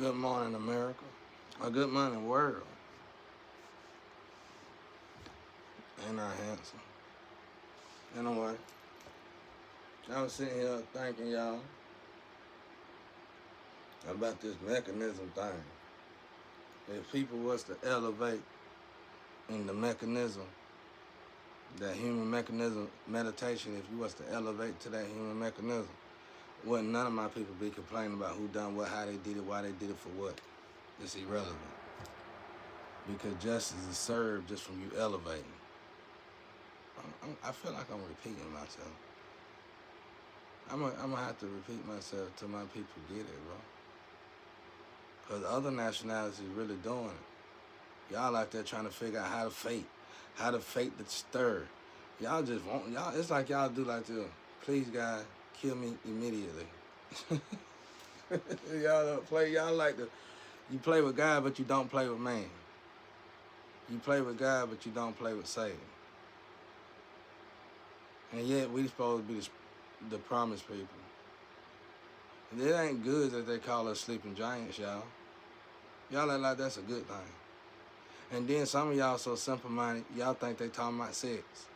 Good morning, America. A good morning, world. Ain't I handsome? Anyway, I was sitting here thanking y'all about this mechanism thing. If people was to elevate in the mechanism, that human mechanism meditation, if you was to elevate to that human mechanism, wouldn't none of my people be complaining about who done what, how they did it, why they did it, for what. It's irrelevant. Because justice is served just from you elevating. I feel like I'm repeating myself. I'm gonna have to repeat myself till my people get it, bro. Because other nationalities really doing it. Y'all out there trying to figure out how to fake the stir. Y'all just want, y'all, it's like y'all do like this. Please, God, kill me immediately. Y'all don't play, y'all like to, you play with God, but you don't play with man. You play with God, but you don't play with Satan. And yet, we supposed to be the promised people. And it ain't good that they call us sleeping giants, y'all. Y'all act like that's a good thing. And then some of y'all so simple-minded, y'all think they talking about sex.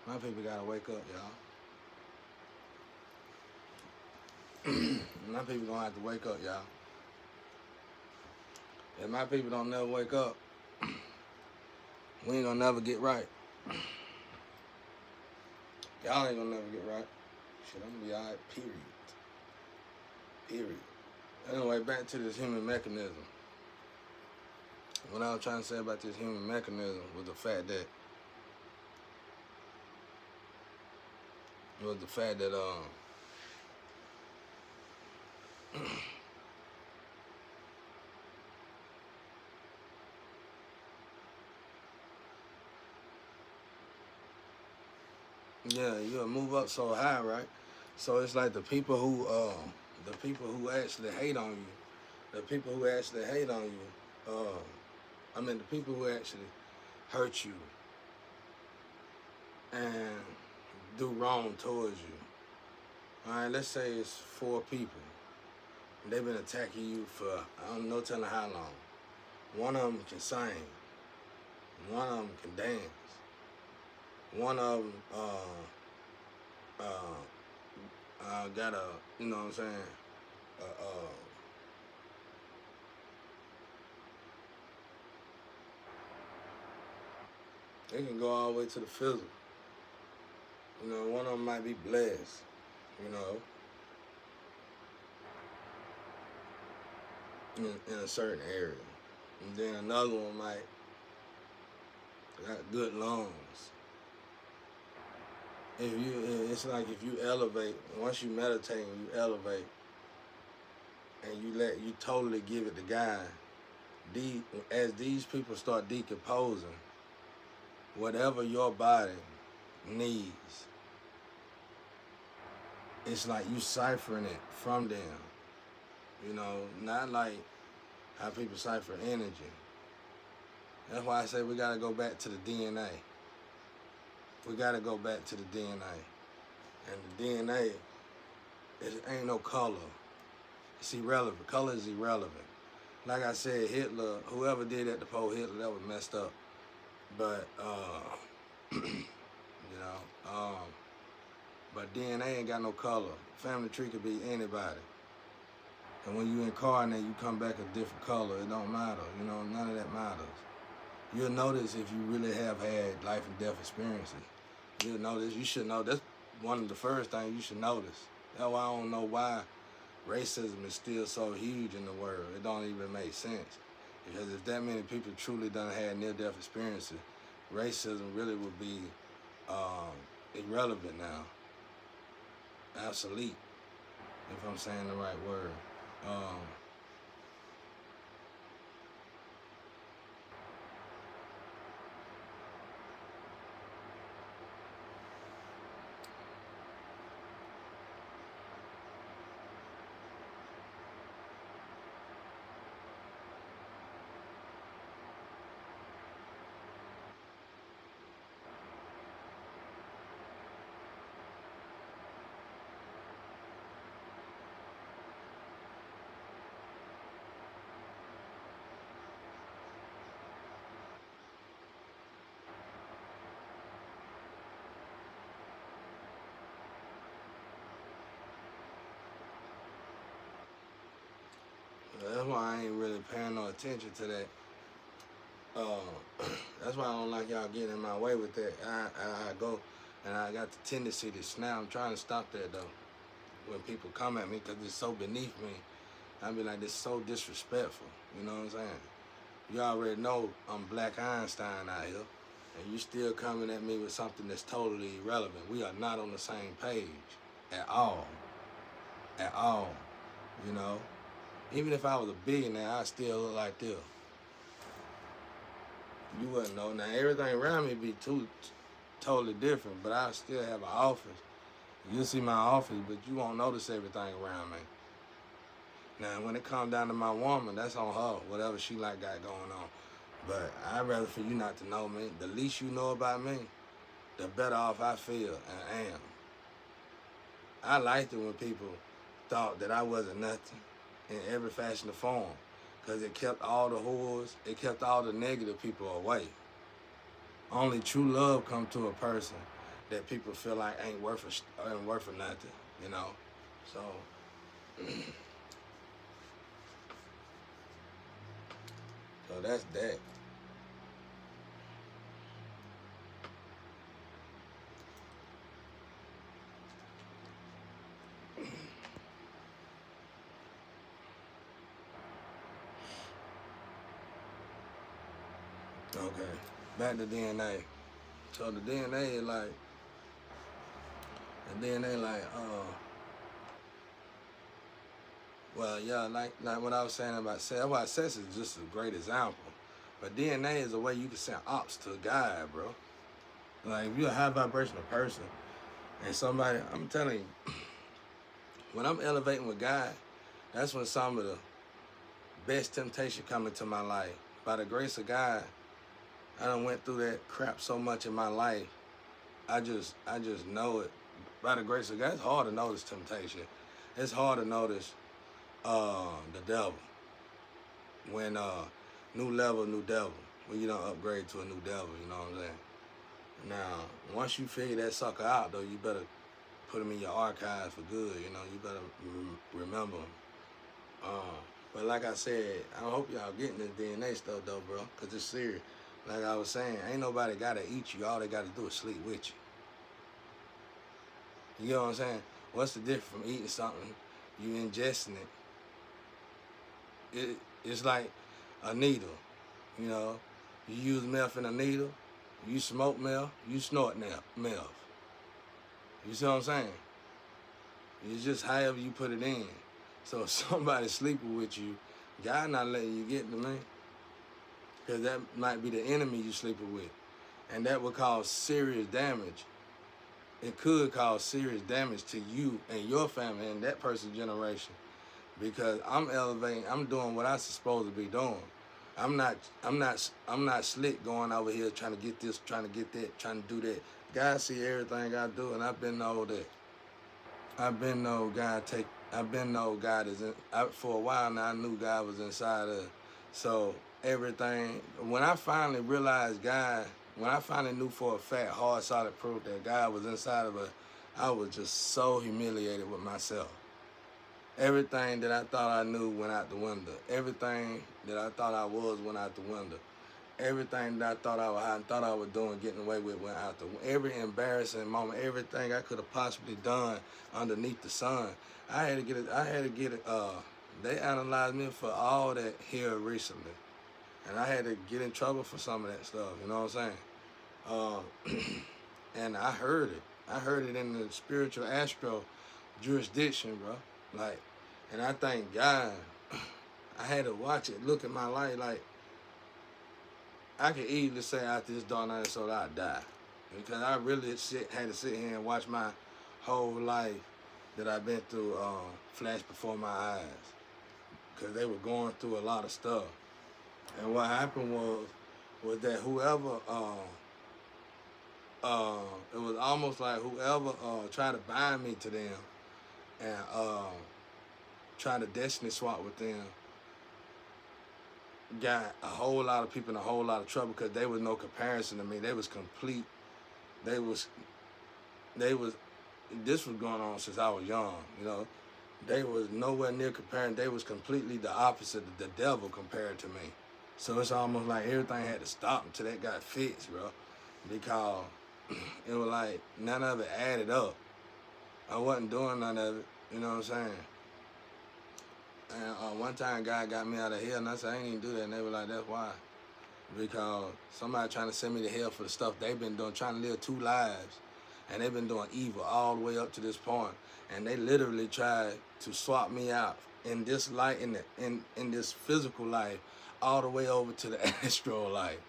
My people gotta wake up, y'all. My people gonna have to wake up, y'all. If my people don't never wake up, we ain't gonna never get right. Y'all ain't gonna never get right. Shit, I'm gonna be alright, period. Anyway, back to this human mechanism. What I was trying to say about this human mechanism was the fact that yeah, you'll move up so high, right? So it's like the people who actually hate on you, the people who actually hurt you and do wrong towards you. All right, let's say it's 4 people. They've been attacking you for I don't know telling how long. One of them can sing. One of them can dance. One of them got a, you know what I'm saying, they can go all the way to the physical. You know, one of them might be blessed, you know, in a certain area. And then another one might got good lungs. It's like if you elevate, once you meditate and you elevate, and you totally give it to God, as these people start decomposing, whatever your body needs, it's like you ciphering it from them. You know, not like how people cipher energy. That's why I say we gotta go back to the DNA. We gotta go back to the DNA. And the DNA, it ain't no color. It's irrelevant. Color is irrelevant. Like I said, Hitler, whoever did that to Poe Hitler, that was messed up. But, but DNA ain't got no color. Family tree could be anybody. And when you incarnate, you come back a different color. It don't matter. You know, none of that matters. You'll notice if you really have had life and death experiences. You'll notice, you should know, that's one of the first things you should notice. That's why I don't know why racism is still so huge in the world. It don't even make sense. Because if that many people truly done had near-death experiences, racism really would be irrelevant now. Obsolete, if I'm saying the right word. That's why I ain't really paying no attention to that. Uh, that's why I don't like y'all getting in my way with that. I go, and I got the tendency to snap. I'm trying to stop that though. When people come at me, because it's so beneath me, I be like, this is so disrespectful. You know what I'm saying? You already know I'm Black Einstein out here, and you still coming at me with something that's totally irrelevant. We are not on the same page at all. At all. You know? Even if I was a billionaire, I still look like this. You wouldn't know. Now, everything around me be totally different, but I still have an office. You'll see my office, but you won't notice everything around me. Now, when it comes down to my woman, that's on her, whatever she got going on. But I'd rather for you not to know me. The least you know about me, the better off I feel and am. I liked it when people thought that I wasn't nothing in every fashion or form, because it kept all the whores, it kept all the negative people away. Only true love come to a person that people feel like ain't worth of nothing, you know. So so that's that. Okay, back to DNA. So the DNA is like, well, yeah, like what I was saying about sex. That's why sex is just a great example. But DNA is a way you can send ops to a guy, bro. Like if you're a high vibrational person and somebody, I'm telling you, when I'm elevating with God, that's when some of the best temptation come into my life. By the grace of God, I done went through that crap so much in my life. I just know it. By the grace of God, it's hard to notice temptation. It's hard to notice the devil. When new level, new devil. When you don't upgrade to a new devil, you know what I'm saying? Now, once you figure that sucker out, though, you better put him in your archives for good. You know, you better remember him. But like I said, I hope y'all getting this DNA stuff though, bro, because it's serious. Like I was saying, ain't nobody gotta eat you. All they gotta do is sleep with you. You know what I'm saying? What's the difference from eating something, you ingesting it? It's like a needle. You know, you use meth in a needle, you smoke meth, you snort meth. You see what I'm saying? It's just however you put it in. So if somebody's sleeping with you, God not letting you get to me, because that might be the enemy you sleeping with, and that would cause serious damage. It could cause serious damage to you and your family and that person's generation, because I'm elevating. I'm doing what I'm supposed to be doing. I'm not slick going over here trying to get this, trying to get that, trying to do that. God see everything I do, and I've been know that. I've been know God is in. For a while now, I knew God was inside of. So everything. When I finally realized God, when I finally knew for a fact, hard, solid proof that God was inside of us, I was just so humiliated with myself. Everything that I thought I knew went out the window. Everything that I thought I was went out the window. Everything that I thought I was doing, getting away with, went out the window. Every embarrassing moment, everything I could have possibly done underneath the sun, I had to get it. They analyzed me for all that here recently, and I had to get in trouble for some of that stuff. You know what I'm saying? And I heard it. I heard it in the spiritual astro jurisdiction, bro. Like, and I thank God. I had to watch it, look at my life like I could easily say after this dark night so I'd die. Because I really had to sit here and watch my whole life that I've been through flash before my eyes. Because they were going through a lot of stuff. And what happened was that whoever, it was almost like whoever tried to bind me to them and try to destiny swap with them, got a whole lot of people in a whole lot of trouble, because they was no comparison to me. They was complete. They was. This was going on since I was young, you know. They was nowhere near comparing. They was completely the opposite of the devil compared to me. So it's almost like everything had to stop until that got fixed, bro. Because it was like none of it added up. I wasn't doing none of it. You know what I'm saying? And one time, God got me out of hell, and I said, I ain't even do that. And they were like, that's why. Because somebody trying to send me to hell for the stuff they've been doing, trying to live two lives. And they've been doing evil all the way up to this point. And they literally tried to swap me out in this life, in this physical life, all the way over to the astral life.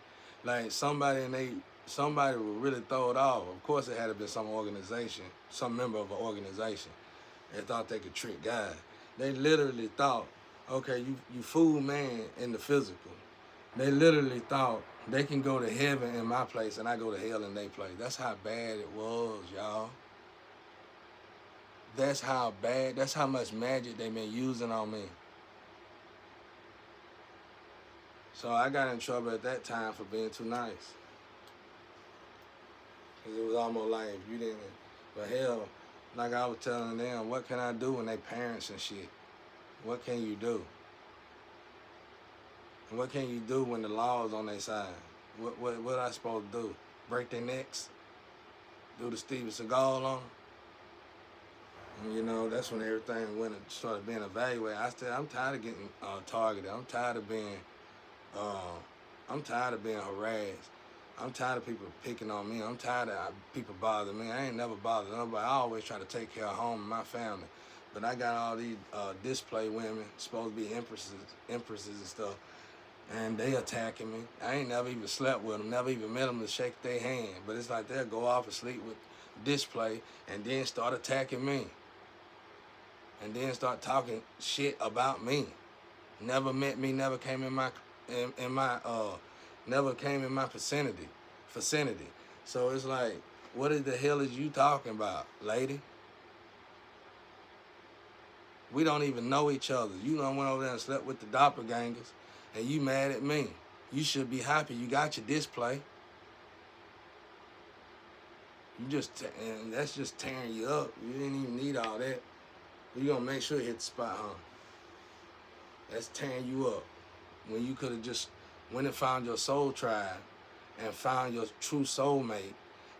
Like somebody would really throw it off. Of course, it had to be some organization, some member of an organization. They thought they could trick God. They literally thought, okay, you fool man in the physical. They literally thought they can go to heaven in my place and I go to hell in their place. That's how bad it was, y'all. That's how much magic they been using on me. So I got in trouble at that time for being too nice. Cause it was almost like if you didn't, but hell, like I was telling them, what can I do when they parents and shit? What can you do? And what can you do when the law is on their side? What I supposed to do? Break their necks? Do the Steven Seagal on them? And you know, that's when everything went and started being evaluated. I'm tired of getting targeted. I'm tired of being harassed. I'm tired of people picking on me. I'm tired of people bothering me. I ain't never bothered nobody. I always try to take care of home and my family. But I got all these display women, supposed to be empresses and stuff, and they attacking me. I ain't never even slept with them, never even met them to shake their hand. But it's like they'll go off and sleep with display and then start attacking me. And then start talking shit about me. Never met me, never came in my never came in my vicinity. So it's like, what the hell is you talking about, lady? We don't even know each other. You done went over there and slept with the doppelgangers, and you mad at me. You should be happy you got your display. And that's just tearing you up. You didn't even need all that. You gonna make sure it hit the spot, huh? That's tearing you up. When you could have just went and found your soul tribe and found your true soulmate,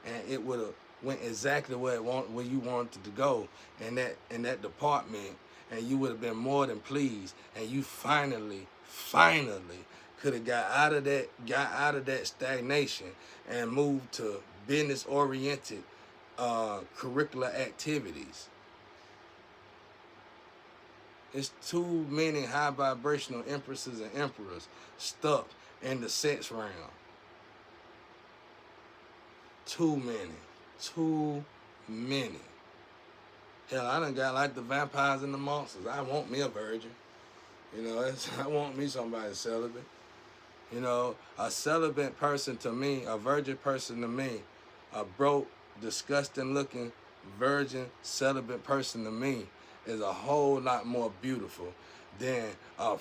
and it would have went exactly where you wanted it to go in that department, and you would have been more than pleased, and you finally could have got out of that stagnation and moved to business oriented curricular activities. It's too many high vibrational empresses and emperors stuck in the sex realm. Too many. Hell, I done got like the vampires and the monsters. I want me a virgin. You know, I want me somebody celibate. You know, a celibate person to me, a virgin person to me, a broke, disgusting looking virgin celibate person to me is a whole lot more beautiful than a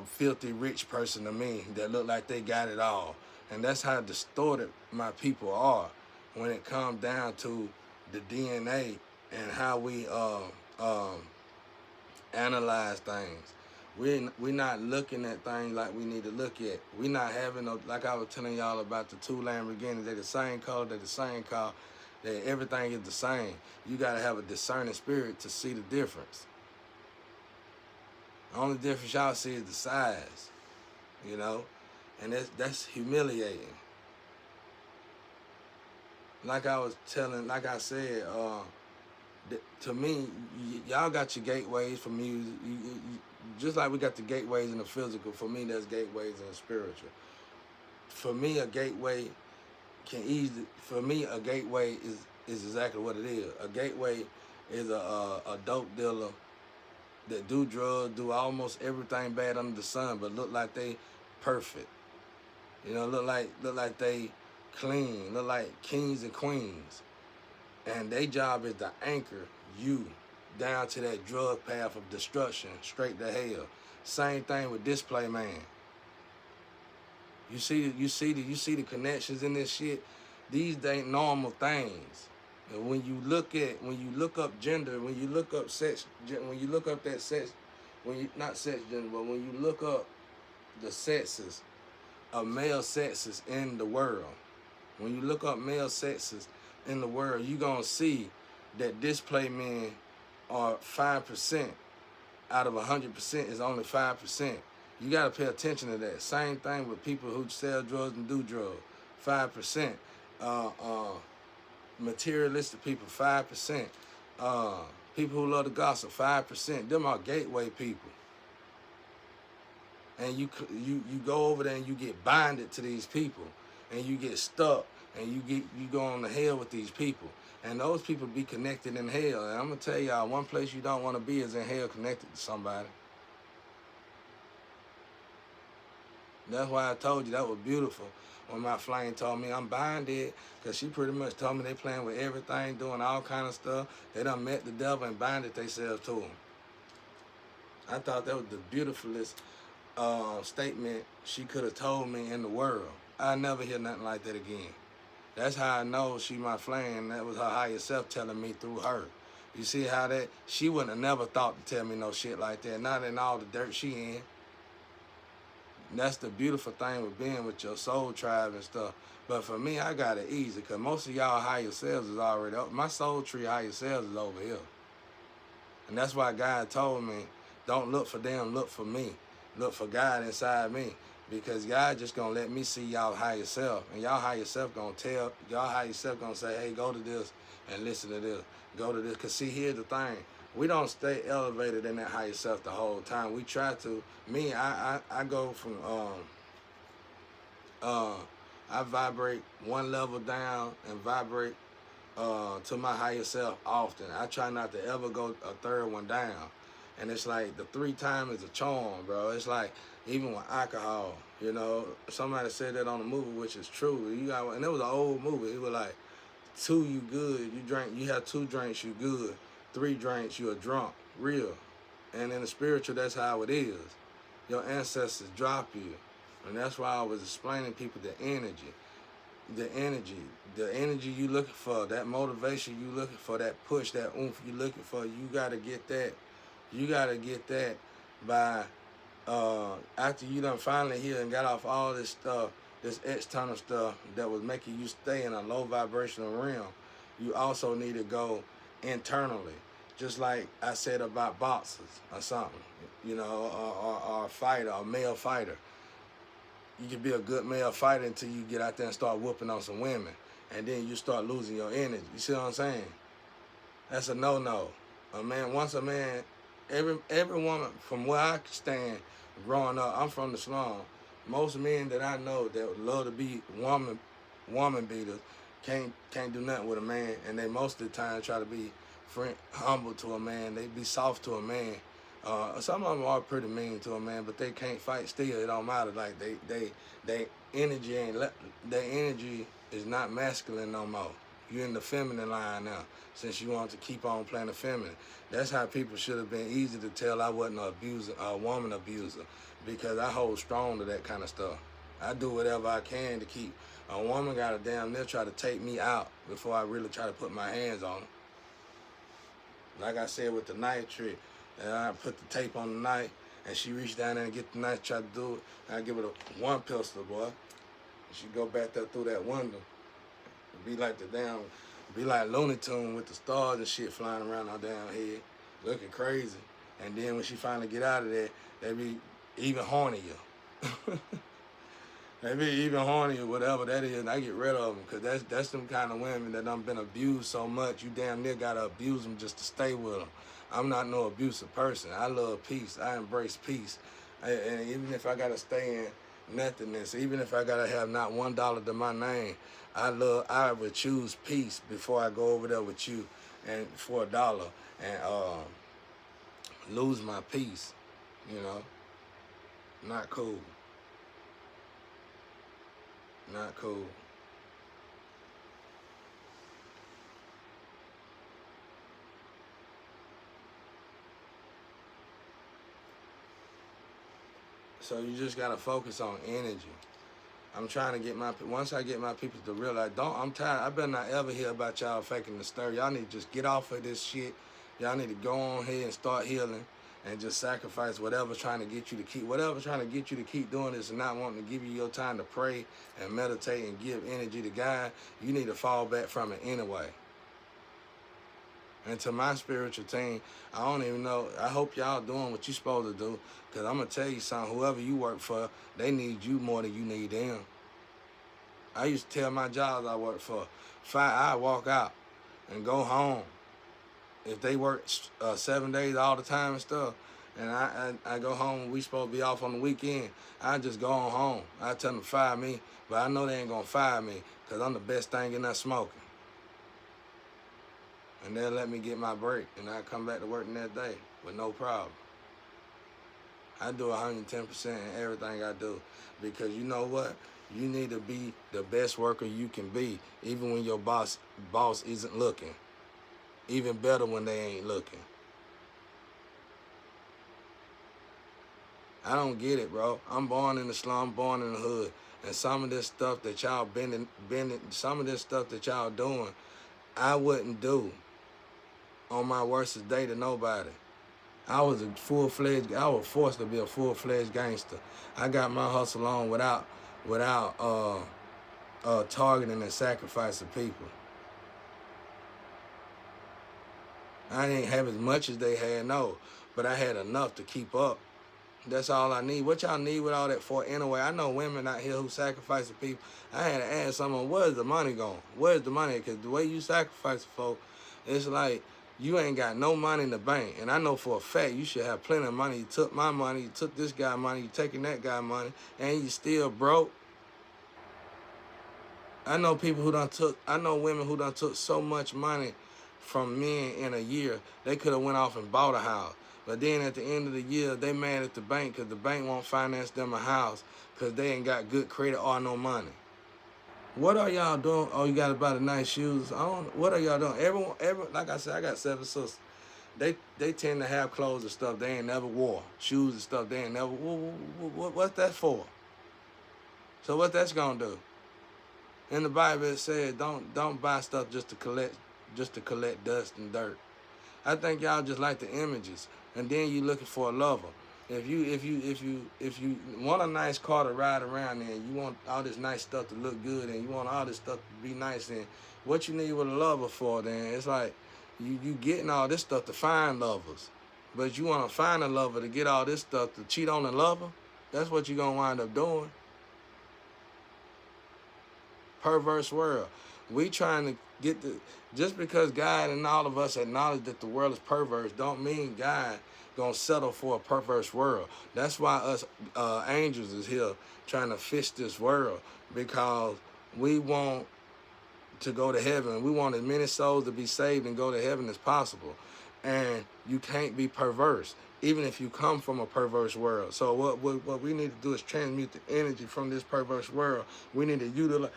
filthy rich person to me that look like they got it all. And that's how distorted my people are when it comes down to the DNA and how we analyze things. We're not looking at things like we need to look at. We're not having like I was telling y'all about the two Lamborghinis. They're the same color, everything is the same. You gotta have a discerning spirit to see the difference. The only difference y'all see is the size, you know, and that's humiliating. Like I said, to me, y'all got your gateways for music. Just like we got the gateways in the physical, for me, there's gateways in the spiritual. For me, a gateway is exactly what it is. A gateway is a dope dealer that do drugs, do almost everything bad under the sun, but look like they perfect. You know, look like they clean, look like kings and queens. And their job is to anchor you down to that drug path of destruction, straight to hell. Same thing with display man. You see the connections in this shit. These ain't normal things. And when you look up gender, when you look up sex, when you look up that sex, when you not sex gender, but when you look up the sexes of male sexes in the world, when you look up male sexes in the world, you're gonna see that display men are 5% out of 100% is only 5%. You gotta pay attention to that. Same thing with people who sell drugs and do drugs, 5%. Uh, uh, Materialistic people, 5%. People who love to gossip, 5%. Them are gateway people. And you go over there and you get binded to these people, and you get stuck, and you go on the hell with these people, and those people be connected in hell. And I'm gonna tell y'all, one place you don't want to be is in hell, connected to somebody. That's why I told you that was beautiful when my flame told me I'm binded, because she pretty much told me they playing with everything, doing all kind of stuff. They done met the devil and binded themselves to him. I thought that was the beautifulest statement she could have told me in the world. I never hear nothing like that again. That's how I know she my flame. That was her higher self telling me through her. You see how that she wouldn't have never thought to tell me no shit like that. Not in all the dirt she in. And that's the beautiful thing with being with your soul tribe and stuff. But for me, I got it easy, because most of y'all higher selves is already up. My soul tree higher selves is over here. And that's why God told me, don't look for them, look for me. Look for God inside me. Because God just gonna let me see y'all higher self. And y'all higher self gonna tell, y'all higher self gonna say, hey, go to this and listen to this. Go to this. Because see, here's the thing. We don't stay elevated in that higher self the whole time. We try to. Me, I go from, I vibrate one level down and vibrate to my higher self often. I try not to ever go a third one down. And it's like the 3 times is a charm, bro. It's like even with alcohol, you know, somebody said that on the movie, which is true. You got, and it was an old movie. It was like 2, you good. You have 2 drinks, you good. 3 drinks, you a drunk, real. And in the spiritual, that's how it is. Your ancestors drop you. And that's why I was explaining people the energy. The energy you looking for, that motivation you looking for, that push, that oomph you looking for, you gotta get that. You gotta get that by after you done finally healed and got off all this stuff, this external stuff that was making you stay in a low vibrational realm. You also need to go internally, just like I said about boxers or something, you know, or a fighter, a male fighter. You can be a good male fighter until you get out there and start whooping on some women, and then you start losing your energy. You see what I'm saying? That's a no-no. Once a man, every woman, from where I stand, growing up, I'm from the slum. Most men that I know that would love to be woman beaters can't do nothing with a man, and they most of the time try to be humble to a man. They be soft to a man. Some of them are pretty mean to a man, but they can't fight still. It don't matter. Like they energy their energy is not masculine no more. You're in the feminine line now, since you want to keep on playing the feminine. That's how people should have been easy to tell I wasn't an abuser, a woman abuser, because I hold strong to that kind of stuff. I do whatever I can to keep. A woman got to damn near try to take me out before I really try to put my hands on her. Like I said with the knife trick, and I put the tape on the knife, and she reached down there and get the knife, try to do it, and I give her one pistol, boy. She go back there through that window. Be like be like Looney Tune with the stars and shit flying around her damn head, looking crazy. And then when she finally get out of there, they be even hornier. They be even hornier, whatever that is, and I get rid of them, because that's them kind of women that done been abused so much, you damn near gotta abuse them just to stay with them. I'm not no abusive person. I love peace. I embrace peace. And even if I gotta stay in nothingness, even if I gotta have not $1 to my name, I would choose peace before I go over there with you and for $1 and lose my peace. You know, not cool. Not cool. So you just gotta focus on energy. I'm trying to get once I get my people to realize, I'm tired. I better not ever hear about y'all faking the stir. Y'all need to just get off of this shit. Y'all need to go on here and start healing and just sacrifice whatever's trying to get you to keep doing this and not wanting to give you your time to pray and meditate and give energy to God. You need to fall back from it anyway. And to my spiritual team, I don't even know. I hope y'all doing what you supposed to do. Because I'm going to tell you something. Whoever you work for, they need you more than you need them. I used to tell my jobs I worked for, I walk out and go home. If they work 7 days all the time and stuff, and I go home and we supposed to be off on the weekend, I just go on home. I tell them to fire me, but I know they ain't going to fire me because I'm the best thing in that smoking. And they'll let me get my break, and I come back to work the next day with no problem. I do 110% in everything I do because you know what? You need to be the best worker you can be, even when your boss isn't looking. Even better when they ain't looking. I don't get it, bro. I'm born in the slum, born in the hood, and some of this stuff that y'all some of this stuff that y'all doing, I wouldn't do on my worstest day to nobody. I was forced to be a full-fledged gangster. I got my hustle on without targeting and sacrificing people. I didn't have as much as they had, no, but I had enough to keep up. That's all I need. What y'all need with all that for anyway? I know women out here who sacrifice people. I had to ask someone, where's the money going? Where's the money? Because the way you sacrifice folk, it's like you ain't got no money in the bank. And I know for a fact you should have plenty of money. You took my money, you took this guy's money, you taking that guy's money, and you still broke. I know women who done took so much money from men in a year, they could have went off and bought a house. But then at the end of the year, they mad at the bank because the bank won't finance them a house because they ain't got good credit or no money. What are y'all doing? Oh, you got to buy the nice shoes. What are y'all doing? Everyone, like I said, I got 7 sisters. They tend to have clothes and stuff they ain't never wore. Shoes and stuff they ain't never. What's that for? So what that's gonna do? In the Bible it said don't buy stuff just to collect dust and dirt. I think y'all just like the images, and then you looking for a lover. If you want a nice car to ride around in, you want all this nice stuff to look good, and you want all this stuff to be nice, and what you need with a lover for? Then it's like you getting all this stuff to find lovers, but you want to find a lover to get all this stuff to cheat on the lover. That's what you gonna wind up doing. Perverse world. We trying to get just because God and all of us acknowledge that the world is perverse don't mean God gonna settle for a perverse world. That's why us angels is here trying to fix this world, because we want to go to heaven. We want as many souls to be saved and go to heaven as possible. And you can't be perverse, even if you come from a perverse world. So what we need to do is transmute the energy from this perverse world. We need to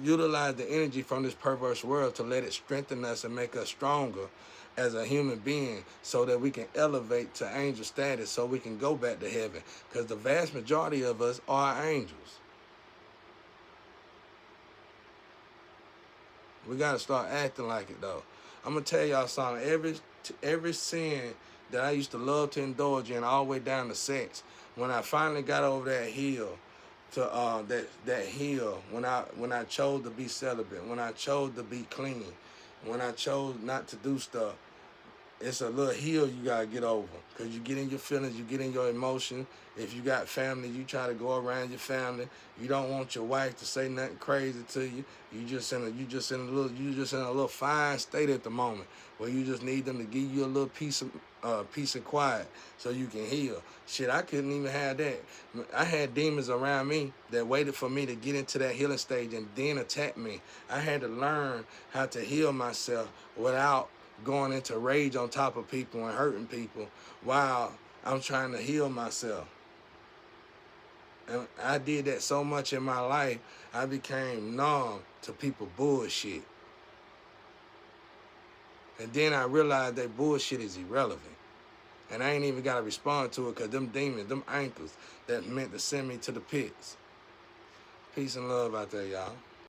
utilize the energy from this perverse world to let it strengthen us and make us stronger as a human being, so that we can elevate to angel status, so we can go back to heaven, because the vast majority of us are angels. We got to start acting like it, though. I'm going to tell y'all something. Every sin that I used to love to indulge in, all the way down to sex, when I finally got over that hill, that hill, when I chose to be celibate, when I chose to be clean, when I chose not to do stuff, it's a little hill you gotta get over, because you get in your feelings, you get in your emotion. If you got family, you try to go around your family. You don't want your wife to say nothing crazy to you. You just in a little fine state at the moment, where you just need them to give you a little peace and quiet so you can heal. Shit, I couldn't even have that. I had demons around me that waited for me to get into that healing stage and then attack me. I had to learn how to heal myself without going into rage on top of people and hurting people while I'm trying to heal myself. And I did that so much in my life, I became numb to people bullshit. And then I realized that bullshit is irrelevant. And I ain't even got to respond to it, because them demons, them ankles, that meant to send me to the pits. Peace and love out there, y'all.